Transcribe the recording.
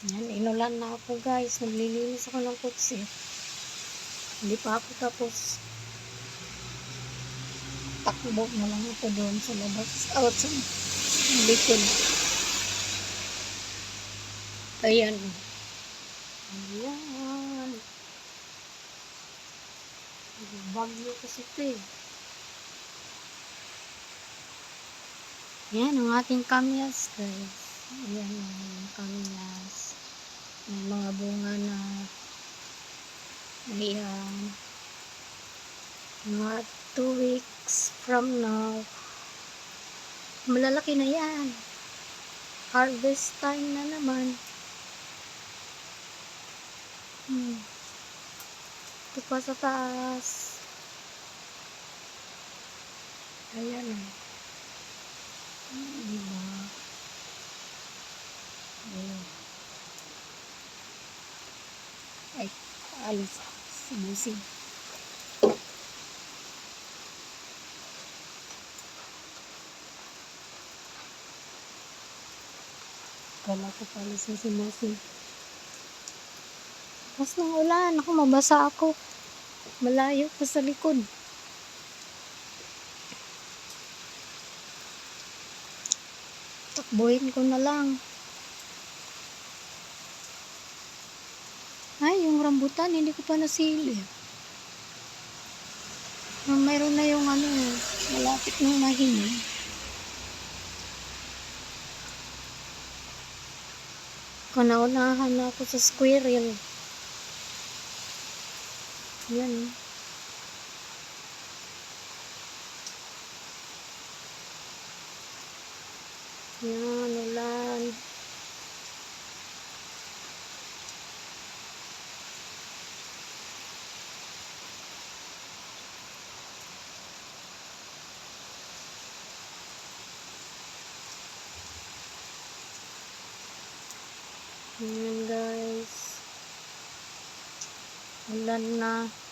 Yan, inulan na ako guys. Naglilinis ako ng kutsi. Hindi pa ako tapos. Takbo na lang ako doon sa labas. Out sa likod. Ayan. Ayan. Bagyo kasi ito eh. Ayan ang ating kamyas guys. Ayan ang kamyas. May mga bunga na. Ayan. Mga 2 weeks from now. Malalaki na yan. Harvest time na naman. Ito pa sa taas. Ayan o. Diba? Ayan. Ay, alis. Sibusin. Kala ko palis na sibusin. Mas ng ulan. Ako, mabasa ako. Malayo pa sa likod. Takbuhin ko na lang. Ay, yung rambutan, hindi ko pa nasili. Mayroon na yung ano, malapit ng mahinog. Kanaunahan na ako sa squirrel. Yan. Yan, ulan. Yan guys. Ulan na.